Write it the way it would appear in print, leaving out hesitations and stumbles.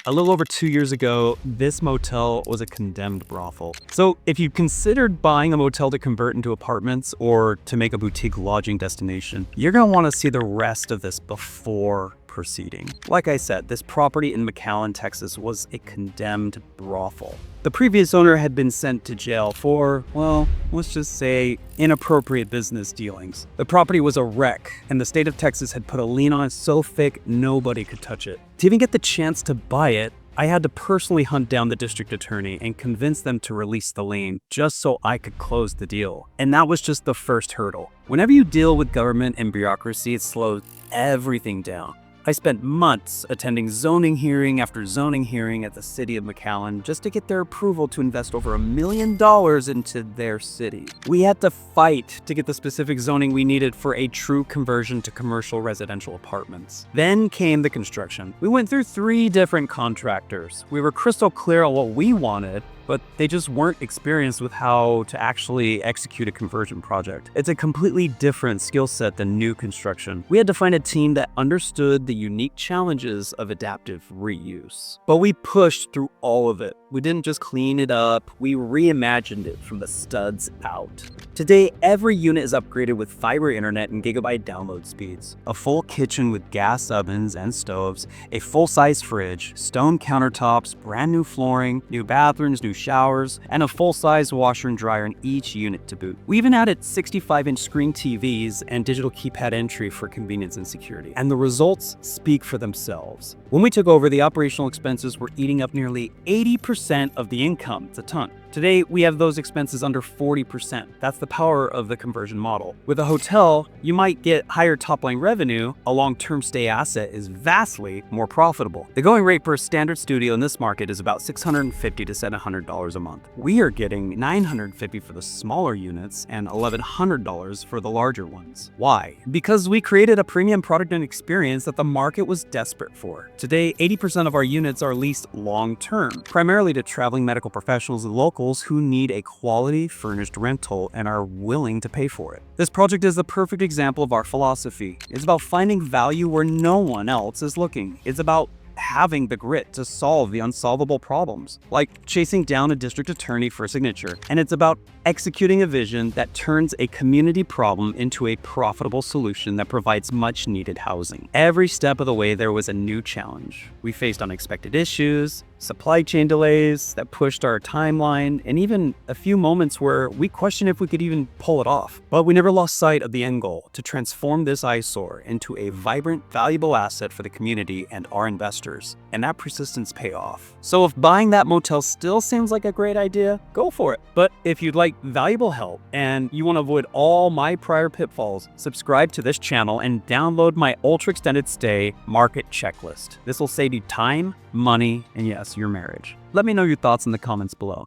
A little over 2 years ago, this motel was a condemned brothel. So if you considered buying a motel to convert into apartments or to make a boutique lodging destination, you're going to want to see the rest of this before proceeding. Like I said, this property in McAllen, Texas was a condemned brothel. The previous owner had been sent to jail for, well, let's just say inappropriate business dealings. The property was a wreck, and the state of Texas had put a lien on it so thick nobody could touch it. To even get the chance to buy it, I had to personally hunt down the district attorney and convince them to release the lien just so I could close the deal. And that was just the first hurdle. Whenever you deal with government and bureaucracy, it slows everything down. I spent months attending zoning hearing after zoning hearing at the city of McAllen just to get their approval to invest over $1 million into their city. We had to fight to get the specific zoning we needed for a true conversion to commercial residential apartments. Then came the construction. We went through 3 different contractors. We were crystal clear on what we wanted, but they just weren't experienced with how to actually execute a conversion project. It's a completely different skill set than new construction. We had to find a team that understood the unique challenges of adaptive reuse. But we pushed through all of it. We didn't just clean it up, we reimagined it from the studs out. Today, every unit is upgraded with fiber internet and gigabyte download speeds, a full kitchen with gas ovens and stoves, a full-size fridge, stone countertops, brand new flooring, new bathrooms, new showers, and a full-size washer and dryer in each unit to boot. We even added 65-inch screen TVs and digital keypad entry for convenience and security. And the results speak for themselves. When we took over, the operational expenses were eating up nearly 80% of the income. It's a ton. Today, we have those expenses under 40%. That's the power of the conversion model. With a hotel, you might get higher top-line revenue. A long-term stay asset is vastly more profitable. The going rate for a standard studio in this market is about $650 to $700 a month. We are getting $950 for the smaller units and $1,100 for the larger ones. Why? Because we created a premium product and experience that the market was desperate for. Today, 80% of our units are leased long-term, primarily to traveling medical professionals and locals who need a quality furnished rental and are willing to pay for it. This project is the perfect example of our philosophy. It's about finding value where no one else is looking. It's about having the grit to solve the unsolvable problems, like chasing down a district attorney for a signature. And it's about executing a vision that turns a community problem into a profitable solution that provides much needed housing. Every step of the way, there was a new challenge. We faced unexpected issues, supply chain delays that pushed our timeline, and even a few moments where we questioned if we could even pull it off. But we never lost sight of the end goal, to transform this eyesore into a vibrant, valuable asset for the community and our investors. And that persistence paid off. So if buying that motel still seems like a great idea, go for it. But if you'd like valuable help and you want to avoid all my prior pitfalls, subscribe to this channel and download my ultra extended stay market checklist. This will save you time, money, and yes, your marriage. Let me know your thoughts in the comments below.